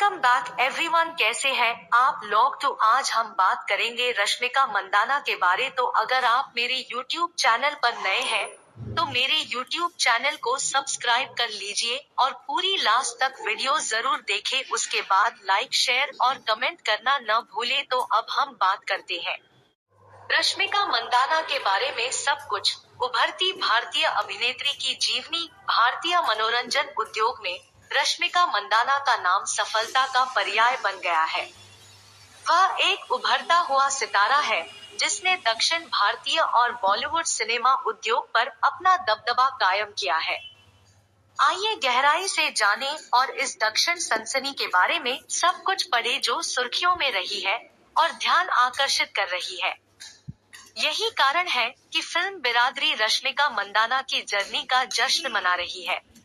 Welcome back everyone, कैसे हैं आप लोग। तो आज हम बात करेंगे रश्मिका मंदाना के बारे। तो अगर आप मेरे YouTube चैनल पर नए हैं तो मेरे YouTube चैनल को सब्सक्राइब कर लीजिए और पूरी लास्ट तक वीडियो जरूर देखें। उसके बाद लाइक, शेयर और कमेंट करना न भूलें। तो अब हम बात करते हैं रश्मिका मंदाना के बारे में सब कुछ। उभरती भारतीय अभिनेत्री की जीवनी। भारतीय मनोरंजन उद्योग में रश्मिका मंदाना का नाम सफलता का पर्याय बन गया है। वह एक उभरता हुआ सितारा है जिसने दक्षिण भारतीय और बॉलीवुड सिनेमा उद्योग पर अपना दबदबा कायम किया है। आइए गहराई से जानें और इस दक्षिण सनसनी के बारे में सब कुछ पढ़े जो सुर्खियों में रही है और ध्यान आकर्षित कर रही है। यही कारण है कि फिल्म बिरादरी रश्मिका मंदाना की जर्नी का जश्न मना रही है।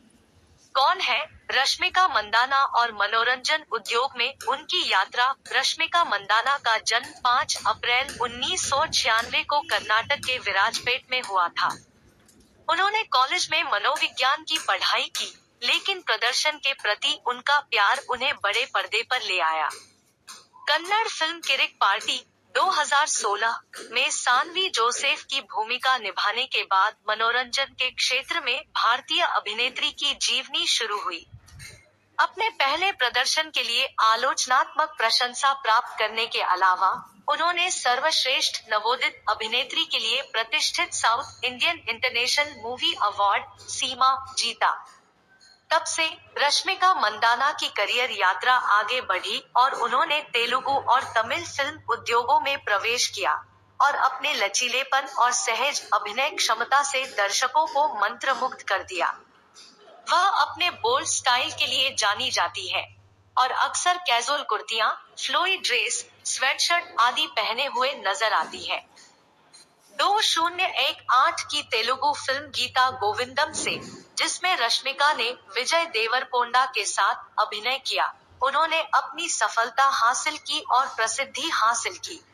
कौन है रश्मिका मंदाना और मनोरंजन उद्योग में उनकी यात्रा। रश्मिका मंदाना का जन्म 5 अप्रैल 1996 को कर्नाटक के विराजपेट में हुआ था। उन्होंने कॉलेज में मनोविज्ञान की पढ़ाई की, लेकिन प्रदर्शन के प्रति उनका प्यार उन्हें बड़े पर्दे पर ले आया। कन्नड़ फिल्म किरिक पार्टी 2016 में सान्वी जोसेफ की भूमिका निभाने के बाद मनोरंजन के क्षेत्र में भारतीय अभिनेत्री की जीवनी शुरू हुई। अपने पहले प्रदर्शन के लिए आलोचनात्मक प्रशंसा प्राप्त करने के अलावा उन्होंने सर्वश्रेष्ठ नवोदित अभिनेत्री के लिए प्रतिष्ठित South Indian International Movie Award SIIMA जीता। तब से रश्मिका मंदाना की करियर यात्रा आगे बढ़ी और उन्होंने तेलुगु और तमिल फिल्म उद्योगों में प्रवेश किया और अपने लचीलेपन और सहज अभिनय क्षमता से दर्शकों को मंत्रमुग्ध कर दिया। वह अपने बोल्ड स्टाइल के लिए जानी जाती है और अक्सर कैजुअल कुर्तियां, फ्लोई ड्रेस, स्वेटशर्ट आदि पहने हुए नजर आती है। 2018 की तेलुगु फिल्म गीता गोविंदम से, जिसमें रश्मिका ने विजय देवरकोंडा के साथ अभिनय किया, उन्होंने अपनी सफलता हासिल की और प्रसिद्धि हासिल की।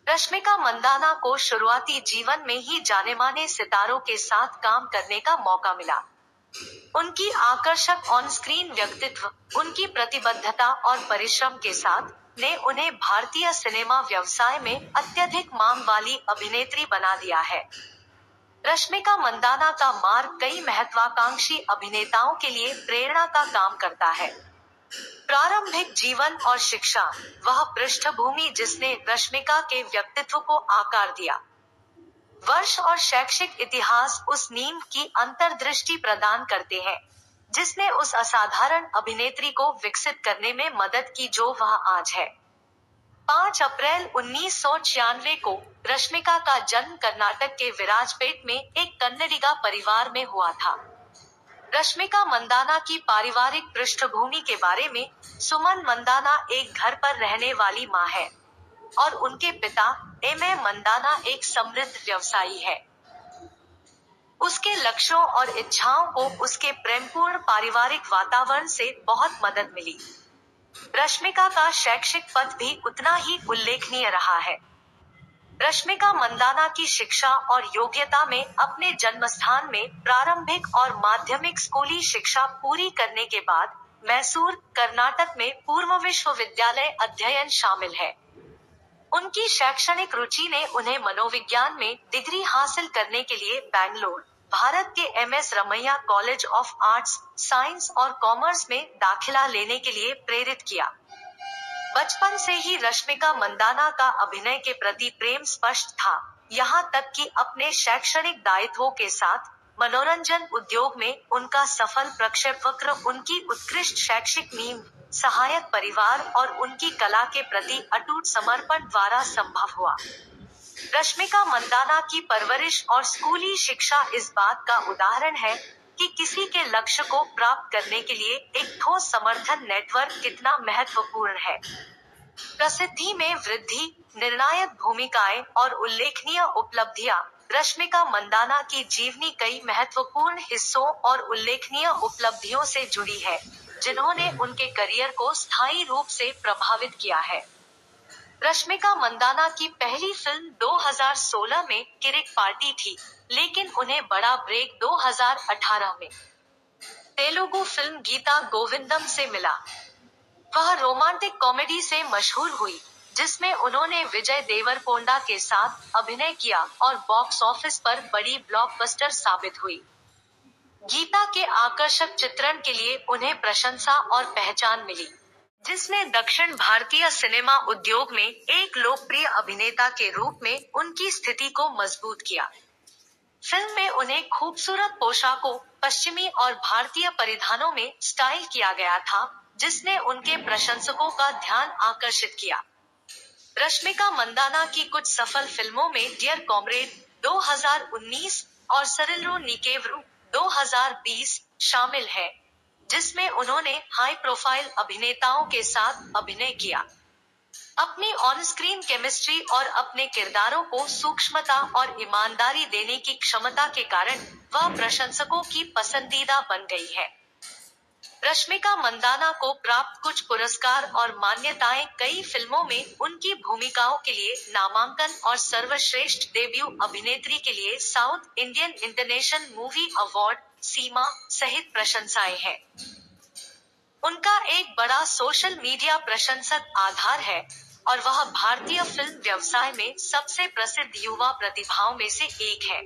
रश्मिका मंदाना को शुरुआती जीवन में ही जाने-माने सितारों के साथ काम करने का मौका मिला। उनकी आकर्षक ऑन स्क्रीन व्यक्तित्व, उनकी प्रतिबद्धता और परिश्रम के साथ ने उन्हें भारतीय सिनेमा व्यवसाय में अत्यधिक मांग वाली अभिनेत्री बना दिया है। रश्मिका मंदाना का मार्ग कई महत्वाकांक्षी अभिनेताओं के लिए प्रेरणा का काम करता है। प्रारंभिक जीवन और शिक्षा, वह पृष्ठभूमि जिसने रश्मिका के व्यक्तित्व को आकार दिया। वर्ष और शैक्षिक इतिहास उस नींव की अंतर्दृष्टि प्रदान करते हैं जिसने उस असाधारण अभिनेत्री को विकसित करने में मदद की जो वह आज है। 5 अप्रैल 1996 को रश्मिका का जन्म कर्नाटक के विराजपेट में एक कन्नडिगा परिवार में हुआ था। रश्मिका मंदाना की पारिवारिक पृष्ठभूमि के बारे में, सुमन मंदाना एक घर पर रहने वाली मां है और उनके पिता एम.ए. मंदाना एक समृद्ध व्यवसायी है। उसके लक्ष्यों और इच्छाओं को उसके प्रेमपूर्ण पारिवारिक वातावरण से बहुत मदद मिली। रश्मिका का शैक्षिक पथ भी उतना ही उल्लेखनीय रहा है। रश्मिका मंदाना की शिक्षा और योग्यता में अपने जन्मस्थान में प्रारंभिक और माध्यमिक स्कूली शिक्षा पूरी करने के बाद मैसूर, कर्नाटक में पूर्व विश्वविद्यालय अध्ययन शामिल है। उनकी शैक्षणिक रुचि ने उन्हें मनोविज्ञान में डिग्री हासिल करने के लिए बैंगलोर, भारत के MS. Ramaiah college of arts, science और कॉमर्स में दाखिला लेने के लिए प्रेरित किया। बचपन से ही रश्मिका मंदाना का अभिनय के प्रति प्रेम स्पष्ट था, यहाँ तक कि अपने शैक्षणिक दायित्वों के साथ मनोरंजन उद्योग में उनका सफल प्रक्षेपवक्र उनकी उत्कृष्ट शैक्षिक नींव, सहायक परिवार और उनकी कला के प्रति अटूट समर्पण द्वारा संभव हुआ। रश्मिका मंदाना की परवरिश और स्कूली शिक्षा इस बात का उदाहरण है कि किसी के लक्ष्य को प्राप्त करने के लिए एक ठोस समर्थन नेटवर्क कितना महत्वपूर्ण है। प्रसिद्धि में वृद्धि, निर्णायक भूमिकाएं और उल्लेखनीय उपलब्धियां। रश्मिका मंदाना की जीवनी कई महत्वपूर्ण हिस्सों और उल्लेखनीय उपलब्धियों से जुड़ी है, जिन्होंने उनके करियर को स्थायी रूप से प्रभावित किया है। रश्मिका मंदाना की पहली फिल्म 2016 में किरिक पार्टी थी, लेकिन उन्हें बड़ा ब्रेक 2018 में तेलुगु फिल्म गीता गोविंदम से मिला। वह रोमांटिक कॉमेडी से मशहूर हुई, जिसमें उन्होंने विजय देवरकोंडा के साथ अभिनय किया और बॉक्स ऑफिस पर बड़ी ब्लॉकबस्टर साबित हुई। गीता के आकर्षक चित्रण के लिए उन्हें प्रशंसा और पहचान मिली, जिसने दक्षिण भारतीय सिनेमा उद्योग में एक लोकप्रिय अभिनेता के रूप में उनकी स्थिति को मजबूत किया। फिल्म में उन्हें खूबसूरत पोशाकों, पश्चिमी और भारतीय परिधानों में स्टाइल किया गया था, जिसने उनके प्रशंसकों का ध्यान आकर्षित किया। रश्मिका मंदाना की कुछ सफल फिल्मों में डियर कॉमरेड 2019 और सरिलरो निकेवरू 2020 शामिल है, जिसमें उन्होंने हाई प्रोफाइल अभिनेताओं के साथ अभिनय किया। अपनी ऑन स्क्रीन केमिस्ट्री और अपने किरदारों को सूक्ष्मता और ईमानदारी देने की क्षमता के कारण वह प्रशंसकों की पसंदीदा बन गई है। रश्मिका मंदाना को प्राप्त कुछ पुरस्कार और मान्यताएं कई फिल्मों में उनकी भूमिकाओं के लिए नामांकन और सर्वश्रेष्ठ डेब्यू अभिनेत्री के लिए South Indian International Movie Award SIIMA सहित प्रशंसाएं हैं। उनका एक बड़ा सोशल मीडिया प्रशंसक आधार है और वह भारतीय फिल्म व्यवसाय में सबसे प्रसिद्ध युवा प्रतिभाओं में से एक है।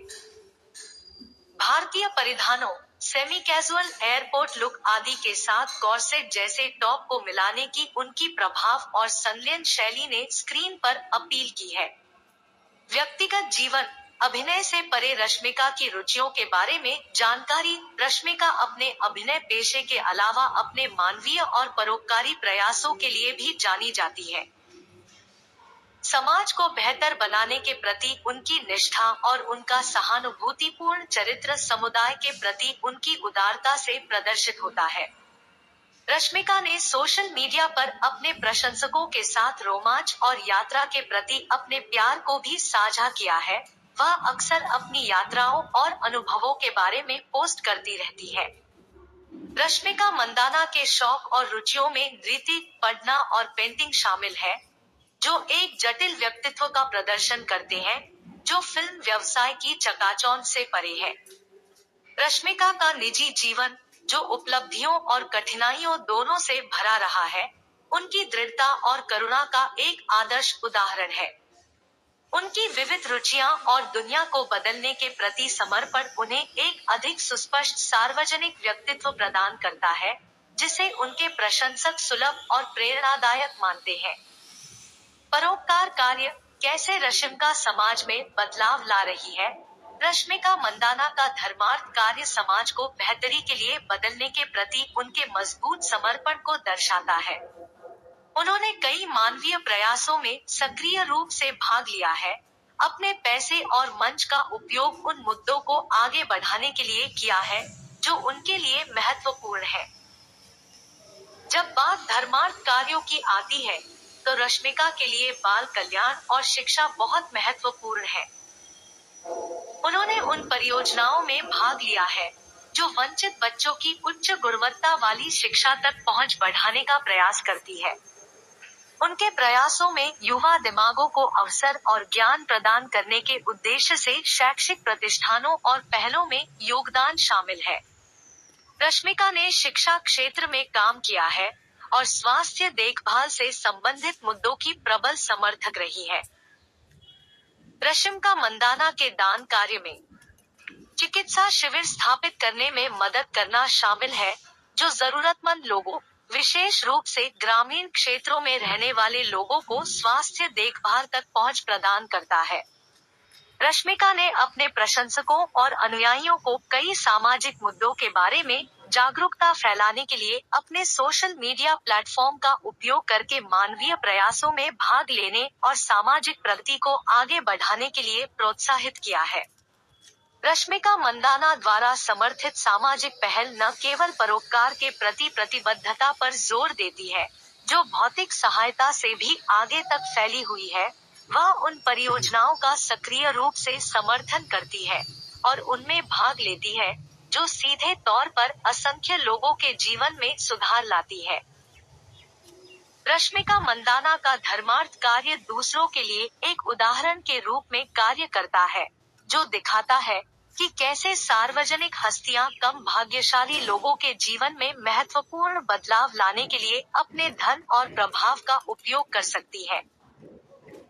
भारतीय परिधानों, सेमी कैजुअल, एयरपोर्ट लुक आदि के साथ कॉर्सेट जैसे टॉप को मिलाने की उनकी प्रभाव और संलयन शैली ने स्क्रीन पर अपील की है। व्यक्तिगत जीवन, अभिनय से परे रश्मिका की रुचियों के बारे में जानकारी। रश्मिका अपने अभिनय पेशे के अलावा अपने मानवीय और परोपकारी प्रयासों के लिए भी जानी जाती है। समाज को बेहतर बनाने के प्रति उनकी निष्ठा और उनका सहानुभूतिपूर्ण चरित्र समुदाय के प्रति उनकी उदारता से प्रदर्शित होता है। रश्मिका ने सोशल मीडिया पर अपने प्रशंसकों के साथ रोमांच और यात्रा के प्रति अपने प्यार को भी साझा किया है। वह अक्सर अपनी यात्राओं और अनुभवों के बारे में पोस्ट करती रहती है। रश्मिका मंदाना के शौक और रुचियों में नृत्य, पढ़ना और पेंटिंग शामिल है, जो एक जटिल व्यक्तित्व का प्रदर्शन करते हैं, जो फिल्म व्यवसाय की चकाचौंध से परे है। रश्मिका का निजी जीवन, जो उपलब्धियों और कठिनाइयों दोनों से भरा रहा है, उनकी दृढ़ता और करुणा का एक आदर्श उदाहरण है। उनकी विविध रुचियां और दुनिया को बदलने के प्रति समर्पण उन्हें एक अधिक सुस्पष्ट सार्वजनिक व्यक्तित्व प्रदान करता है, जिसे उनके प्रशंसक सुलभ और प्रेरणादायक मानते हैं। परोपकार कार्य, कैसे रश्मिका समाज में बदलाव ला रही है। रश्मिका मंदाना का धर्मार्थ कार्य समाज को बेहतरी के लिए बदलने के प्रति उनके मजबूत समर्पण को दर्शाता है। उन्होंने कई मानवीय प्रयासों में सक्रिय रूप से भाग लिया है, अपने पैसे और मंच का उपयोग उन मुद्दों को आगे बढ़ाने के लिए किया है, जो उनके लिए महत्वपूर्ण है। जब बात धर्मार्थ कार्यों की आती है, तो रश्मिका के लिए बाल कल्याण और शिक्षा बहुत महत्वपूर्ण है। उन्होंने उन परियोजनाओं में भाग लिया है, जो वंचित बच्चों की उच्च गुणवत्ता वाली शिक्षा तक पहुंच बढ़ाने का प्रयास करती है। उनके प्रयासों में युवा दिमागों को अवसर और ज्ञान प्रदान करने के उद्देश्य से शैक्षिक प्रतिष्ठानों और पहलों में योगदान शामिल है। रश्मिका ने शिक्षा क्षेत्र में काम किया है और स्वास्थ्य देखभाल से संबंधित मुद्दों की प्रबल समर्थक रही है। रश्मिका मंदाना के दान कार्य में चिकित्सा शिविर स्थापित करने में मदद करना शामिल है, जो जरूरतमंद लोगों, विशेष रूप से ग्रामीण क्षेत्रों में रहने वाले लोगों को स्वास्थ्य देखभाल तक पहुंच प्रदान करता है। रश्मिका ने अपने प्रशंसकों और अनुयायियों को कई सामाजिक मुद्दों के बारे में जागरूकता फैलाने के लिए अपने सोशल मीडिया प्लेटफॉर्म का उपयोग करके मानवीय प्रयासों में भाग लेने और सामाजिक प्रगति को आगे बढ़ाने के लिए प्रोत्साहित किया है। रश्मिका मंदाना द्वारा समर्थित सामाजिक पहल न केवल परोपकार के प्रति प्रतिबद्धता पर जोर देती है, जो भौतिक सहायता से भी आगे तक फैली हुई है, वह उन परियोजनाओं का सक्रिय रूप से समर्थन करती है और उनमें भाग लेती है, जो सीधे तौर पर असंख्य लोगों के जीवन में सुधार लाती है। रश्मिका मंदाना का धर्मार्थ कार्य दूसरों के लिए एक उदाहरण के रूप में कार्य करता है, जो दिखाता है कि कैसे सार्वजनिक हस्तियां कम भाग्यशाली लोगों के जीवन में महत्वपूर्ण बदलाव लाने के लिए अपने धन और प्रभाव का उपयोग कर सकती है।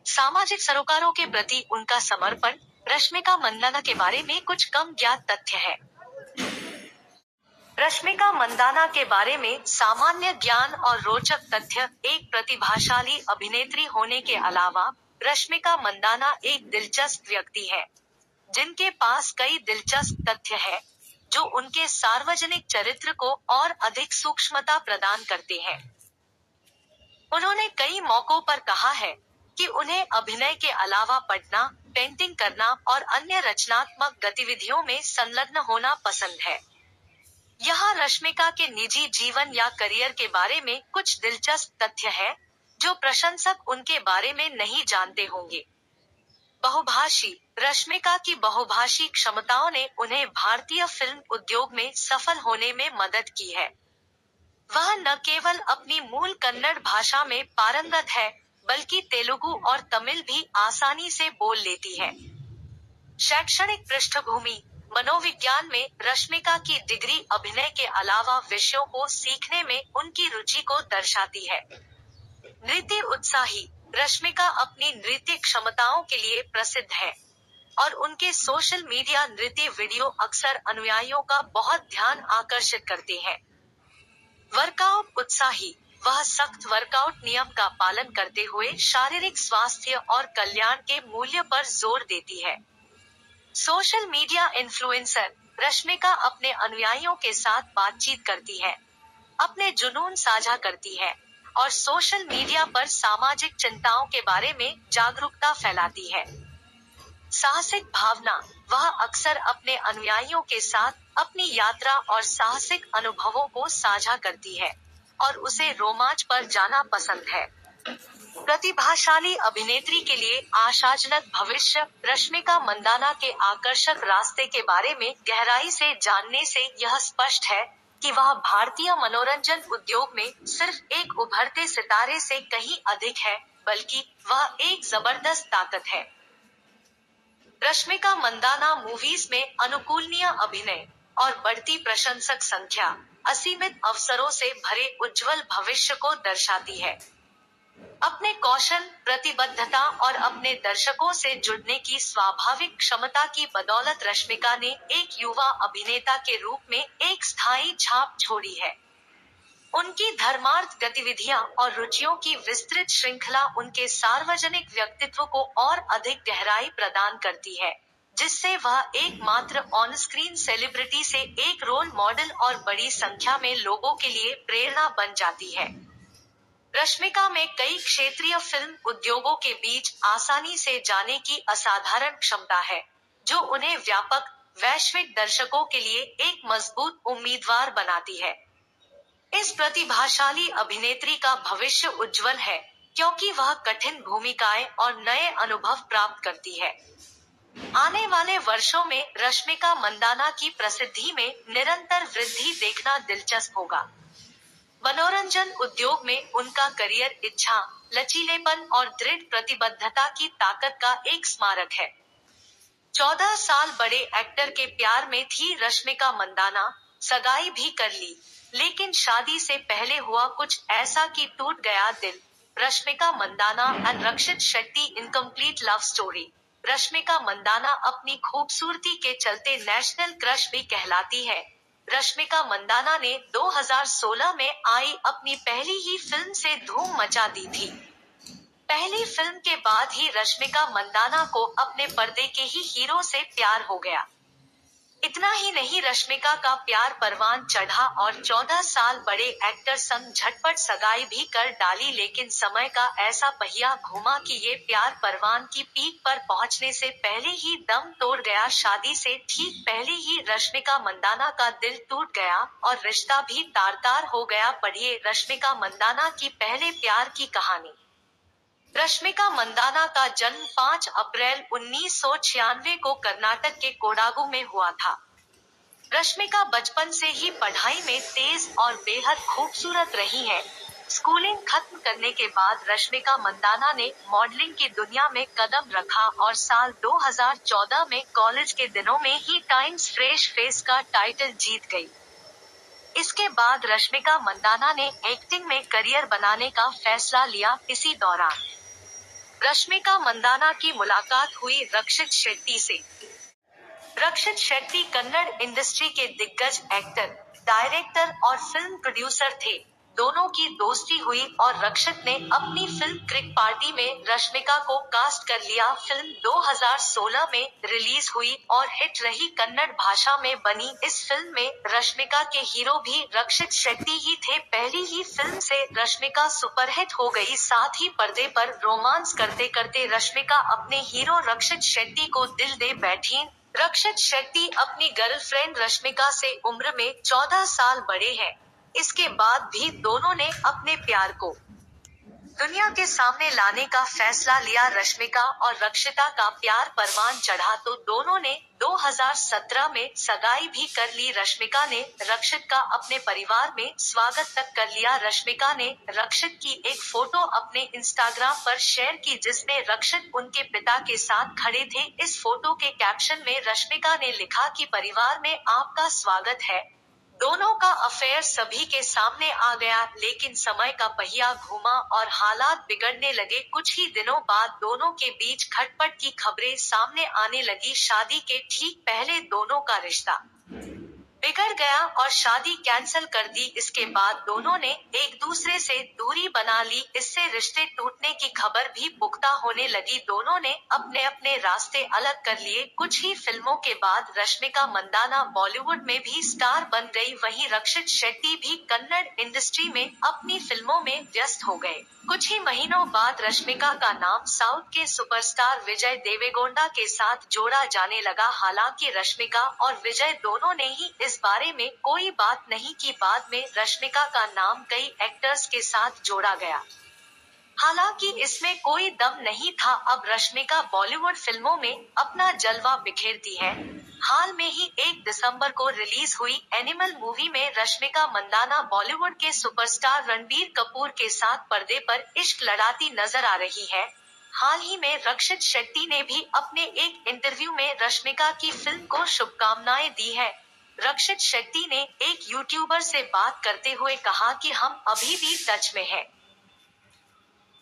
सामाजिक सरोकारों के प्रति उनका समर्पण। रश्मिका मंदाना के बारे में कुछ कम ज्ञात तथ्य है। रश्मिका मंदाना के बारे में सामान्य ज्ञान और रोचक तथ्य। एक प्रतिभाशाली अभिनेत्री होने के अलावा रश्मिका मंदाना एक दिलचस्प व्यक्ति है, जिनके पास कई दिलचस्प तथ्य हैं, जो उनके सार्वजनिक चरित्र को और अधिक सूक्ष्मता प्रदान करते हैं। उन्होंने कई मौकों पर कहा है कि उन्हें अभिनय के अलावा पढ़ना, पेंटिंग करना और अन्य रचनात्मक गतिविधियों में संलग्न होना पसंद है। यहाँ रश्मिका के निजी जीवन या करियर के बारे में कुछ दिलचस्प तथ्य है, जो प्रशंसक उनके बारे में नहीं जानते होंगे। बहुभाषी। रश्मिका की बहुभाषी क्षमताओं ने उन्हें भारतीय फिल्म उद्योग में सफल होने में मदद की है। वह न केवल अपनी मूल कन्नड़ भाषा में पारंगत है, बल्कि तेलुगु और तमिल भी आसानी से बोल लेती है। शैक्षणिक पृष्ठभूमि। मनोविज्ञान में रश्मिका की डिग्री अभिनय के अलावा विषयों को सीखने में उनकी रुचि को दर्शाती है। नृत्य उत्साही। रश्मिका अपनी नृत्य क्षमताओं के लिए प्रसिद्ध है और उनके सोशल मीडिया नृत्य वीडियो अक्सर अनुयायियों का बहुत ध्यान आकर्षित करते हैं। वर्कआउट उत्साही। वह सख्त वर्कआउट नियम का पालन करते हुए शारीरिक स्वास्थ्य और कल्याण के मूल्य पर जोर देती है। Social media influencer. रश्मिका अपने अनुयायियों के साथ बातचीत करती है, अपने जुनून साझा करती है और सोशल मीडिया पर सामाजिक चिंताओं के बारे में जागरूकता फैलाती है। साहसिक भावना। वह अक्सर अपने अनुयायियों के साथ अपनी यात्रा और साहसिक अनुभवों को साझा करती है और उसे रोमांच पर जाना पसंद है। प्रतिभाशाली अभिनेत्री के लिए आशाजनक भविष्य। रश्मिका मंदाना के आकर्षक रास्ते के बारे में गहराई से जानने से यह स्पष्ट है कि वह भारतीय मनोरंजन उद्योग में सिर्फ एक उभरते सितारे से कहीं अधिक है, बल्कि वह एक जबरदस्त ताकत है। रश्मिका मंदाना मूवीज में अनुकूलनीय अभिनय और बढ़ती प्रशंसक संख्या, असीमित अवसरों से भरे उज्जवल भविष्य को दर्शाती है। अपने कौशल, प्रतिबद्धता और अपने दर्शकों से जुड़ने की स्वाभाविक क्षमता की बदौलत रश्मिका ने एक युवा अभिनेता के रूप में एक स्थायी छाप छोड़ी है। उनकी धर्मार्थ गतिविधियां और रुचियों की विस्तृत श्रृंखला उनके सार्वजनिक व्यक्तित्व को और अधिक गहराई प्रदान करती है, जिससे वह एकमात्र ऑन स्क्रीन सेलिब्रिटी से एक रोल मॉडल और बड़ी संख्या में लोगों के लिए प्रेरणा बन जाती है। रश्मिका में कई क्षेत्रीय फिल्म उद्योगों के बीच आसानी से जाने की असाधारण क्षमता है, जो उन्हें व्यापक, वैश्विक दर्शकों के लिए एक मजबूत उम्मीदवार बनाती है। इस प्रतिभाशाली अभिनेत्री का भविष्य उज्जवल है, क्योंकि वह कठिन भूमिकाएं और नए अनुभव प्राप्त करती है। आने वाले वर्षों में रश्मिका मंदाना की प्रसिद्धि में निरंतर वृद्धि देखना दिलचस्प होगा। मनोरंजन उद्योग में उनका करियर इच्छा, लचीलेपन और दृढ़ प्रतिबद्धता की ताकत का एक स्मारक है। 14 साल बड़े एक्टर के प्यार में थी रश्मिका मंदाना, सगाई भी कर ली, लेकिन शादी से पहले हुआ कुछ ऐसा कि टूट गया दिल। Rashmika Mandanna and Rakshit Shetty incomplete love story. Rashmika Mandanna अपनी खूबसूरती के चलते नेशनल क्रश भी कहलाती है। रश्मिका मंदाना ने 2016 में आई अपनी पहली ही फिल्म से धूम मचा दी थी। पहली फिल्म के बाद ही रश्मिका मंदाना को अपने पर्दे के ही हीरो से प्यार हो गया। इतना ही नहीं, रश्मिका का प्यार परवान चढ़ा और 14 साल बड़े एक्टर संग झटपट सगाई भी कर डाली, लेकिन समय का ऐसा पहिया घुमा कि ये प्यार परवान की पीक पर पहुंचने से पहले ही दम तोड़ गया। शादी से ठीक पहले ही रश्मिका मंदाना का दिल टूट गया और रिश्ता भी तार-तार हो गया। पढ़िए रश्मिका मंदाना की पहले प्यार की कहानी। रश्मिका मंदाना का जन्म 5 अप्रैल 1996 को कर्नाटक के कोडागु में हुआ था। रश्मिका बचपन से ही पढ़ाई में तेज और बेहद खूबसूरत रही है, स्कूलिंग खत्म करने के बाद रश्मिका मंदाना ने मॉडलिंग की दुनिया में कदम रखा और साल 2014 में कॉलेज के दिनों में ही टाइम्स फ्रेश फेस का टाइटल जीत गई। इसके बाद रश्मिका मंदाना ने एक्टिंग में करियर बनाने का फैसला लिया। इसी दौरान रश्मिका मंदाना की मुलाकात हुई रक्षित शेट्टी से। रक्षित शेट्टी कन्नड़ इंडस्ट्री के दिग्गज एक्टर, डायरेक्टर और फिल्म प्रोड्यूसर थे। दोनों की दोस्ती हुई और रक्षित ने अपनी फिल्म क्रिक पार्टी में रश्मिका को कास्ट कर लिया। फिल्म 2016 में रिलीज हुई और हिट रही। कन्नड़ भाषा में बनी इस फिल्म में रश्मिका के हीरो भी रक्षित शेट्टी ही थे। पहली ही फिल्म से रश्मिका सुपरहिट हो गई। साथ ही पर्दे पर रोमांस करते करते रश्मिका अपने हीरो रक्षित शेट्टी को दिल दे बैठीं। रक्षित शेट्टी अपनी गर्लफ्रेंड रश्मिका से उम्र में 14 साल बड़े हैं। इसके बाद भी दोनों ने अपने प्यार को दुनिया के सामने लाने का फैसला लिया। रश्मिका और रक्षिता का प्यार परवान चढ़ा तो दोनों ने 2017 में सगाई भी कर ली। रश्मिका ने रक्षित का अपने परिवार में स्वागत तक कर लिया। रश्मिका ने रक्षित की एक फोटो अपने इंस्टाग्राम पर शेयर की जिसमें रक्षित उनके पिता के साथ खड़े थे। इस फोटो के कैप्शन में रश्मिका ने लिखा कि परिवार में आपका स्वागत है। दोनों का अफेयर सभी के सामने आ गया, लेकिन समय का पहिया घूमा और हालात बिगड़ने लगे। कुछ ही दिनों बाद दोनों के बीच खटपट की खबरें सामने आने लगी। शादी के ठीक पहले दोनों का रिश्ता बिगड़ गया और शादी कैंसिल कर दी। इसके बाद दोनों ने एक दूसरे से दूरी बना ली। इससे रिश्ते टूटने की खबर भी पुख्ता होने लगी। दोनों ने अपने अपने रास्ते अलग कर लिए। कुछ ही फिल्मों के बाद रश्मिका मंदाना बॉलीवुड में भी स्टार बन गई। वहीं रक्षित शेट्टी भी कन्नड़ इंडस्ट्री में अपनी फिल्मों में व्यस्त हो गए। कुछ ही महीनों बाद रश्मिका का नाम साउथ के सुपरस्टार विजय देवरकोंडा के साथ जोड़ा जाने लगा। हालांकि रश्मिका और विजय दोनों ने ही इस बारे में कोई बात नहीं की। बाद में रश्मिका का नाम कई एक्टर्स के साथ जोड़ा गया। हालांकि इसमें कोई दम नहीं था। अब रश्मिका बॉलीवुड फिल्मों में अपना जलवा बिखेरती है। हाल में ही 1 दिसंबर को रिलीज हुई एनिमल मूवी में रश्मिका मंदाना बॉलीवुड के सुपरस्टार रणबीर कपूर के साथ पर्दे पर इश्क लड़ाती नजर आ रही है। हाल ही में रक्षित शेट्टी ने भी अपने एक इंटरव्यू में रश्मिका की फिल्म को शुभकामनाएं दी है। रक्षित शेट्टी ने एक यूट्यूबर से बात करते हुए कहा कि हम अभी भी टच में हैं।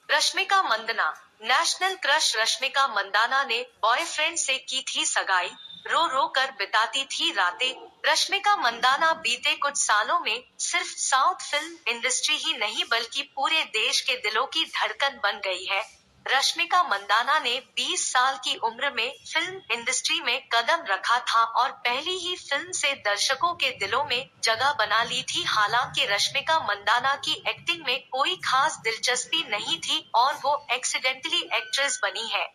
Rashmika Mandanna national crush. रश्मिका मंदाना ने बॉयफ्रेंड से की थी सगाई, रो रो कर बिताती थी रातें। रश्मिका मंदाना बीते कुछ सालों में सिर्फ साउथ फिल्म इंडस्ट्री ही नहीं बल्कि पूरे देश के दिलों की धड़कन बन गई है। रश्मिका मंदाना ने 20 साल की उम्र में फिल्म इंडस्ट्री में कदम रखा था और पहली ही फिल्म से दर्शकों के दिलों में जगह बना ली थी। हालांकि रश्मिका मंदाना की एक्टिंग में कोई खास दिलचस्पी नहीं थी और वो एक्सीडेंटली एक्ट्रेस बनी है।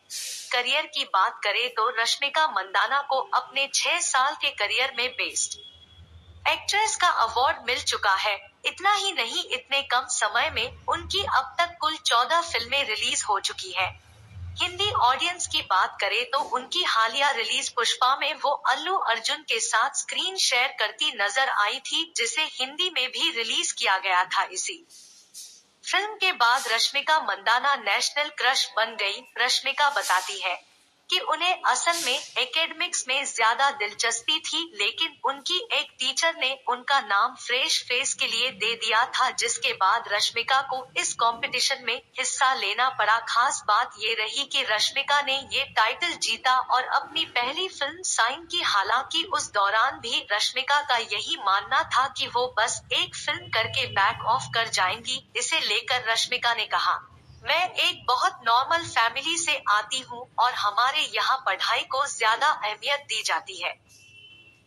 करियर की बात करें तो रश्मिका मंदाना को अपने 6 साल के करियर में बेस्ट एक्ट्रेस का अवार्ड मिल चुका है। इतना ही नहीं, इतने कम समय में उनकी अब तक कुल 14 फिल्में रिलीज हो चुकी है। हिंदी ऑडियंस की बात करें तो उनकी हालिया रिलीज पुष्पा में वो अल्लू अर्जुन के साथ स्क्रीन शेयर करती नजर आई थी, जिसे हिंदी में भी रिलीज किया गया था। इसी फिल्म के बाद रश्मिका मंदाना नेशनल क्रश बन गई। रश्मिका बताती है कि उन्हें असल में एकेडमिक्स में ज्यादा दिलचस्पी थी, लेकिन उनकी एक टीचर ने उनका नाम फ्रेश फेस के लिए दे दिया था, जिसके बाद रश्मिका को इस कंपटीशन में हिस्सा लेना पड़ा। खास बात ये रही कि रश्मिका ने ये टाइटल जीता और अपनी पहली फिल्म साइन की। हालांकि उस दौरान भी रश्मिका का यही मानना था कि वो बस एक फिल्म करके बैक ऑफ कर जाएंगी। इसे लेकर रश्मिका ने कहा, मैं एक बहुत नॉर्मल फैमिली से आती हूँ और हमारे यहाँ पढ़ाई को ज्यादा अहमियत दी जाती है।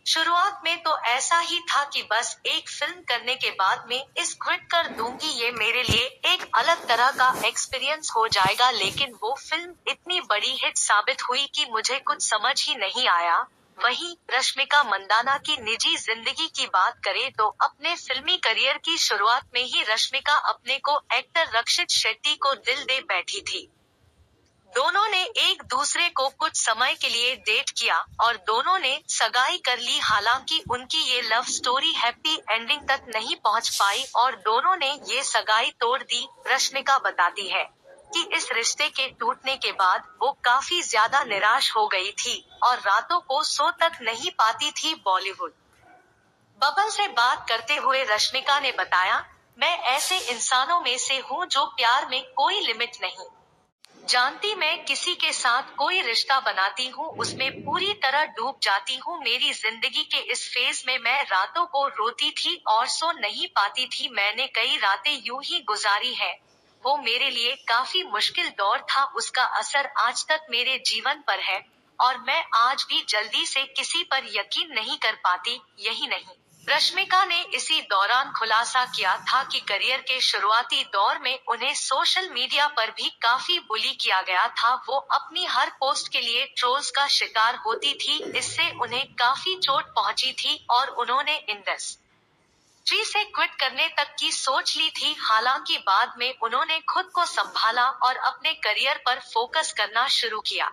शुरुआत में तो ऐसा ही था कि बस एक फिल्म करने के बाद में इस क्विट कर दूंगी, ये मेरे लिए एक अलग तरह का एक्सपीरियंस हो जाएगा। लेकिन वो फिल्म इतनी बड़ी हिट साबित हुई कि मुझे कुछ समझ ही नहीं आया। वहीं रश्मिका मंदाना की निजी जिंदगी की बात करें तो अपने फिल्मी करियर की शुरुआत में ही रश्मिका अपने को एक्टर रक्षित शेट्टी को दिल दे बैठी थी। दोनों ने एक दूसरे को कुछ समय के लिए डेट किया और दोनों ने सगाई कर ली। हालांकि उनकी ये लव स्टोरी हैप्पी एंडिंग तक नहीं पहुंच पाई और दोनों ने ये सगाई तोड़ दी। रश्मिका बताती है कि इस रिश्ते के टूटने के बाद वो काफी ज्यादा निराश हो गई थी और रातों को सो तक नहीं पाती थी। बॉलीवुड बबल से बात करते हुए रश्मिका ने बताया, मैं ऐसे इंसानों में से हूँ जो प्यार में कोई लिमिट नहीं जानती। मैं किसी के साथ कोई रिश्ता बनाती हूँ उसमें पूरी तरह डूब जाती हूँ। मेरी जिंदगी के इस फेज में मैं रातों को रोती थी और सो नहीं पाती थी। मैंने कई रातें यूं ही गुजारी है। वो मेरे लिए काफी मुश्किल दौर था। उसका असर आज तक मेरे जीवन पर है और मैं आज भी जल्दी से किसी पर यकीन नहीं कर पाती। यही नहीं, रश्मिका ने इसी दौरान खुलासा किया था कि करियर के शुरुआती दौर में उन्हें सोशल मीडिया पर भी काफी बुली किया गया था। वो अपनी हर पोस्ट के लिए ट्रोल्स का शिकार होती थी। इससे उन्हें काफी चोट पहुंची थी और उन्होंने इंडस्ट्री से क्विट करने तक की सोच ली थी। हालांकि बाद में उन्होंने खुद को संभाला और अपने करियर पर फोकस करना शुरू किया।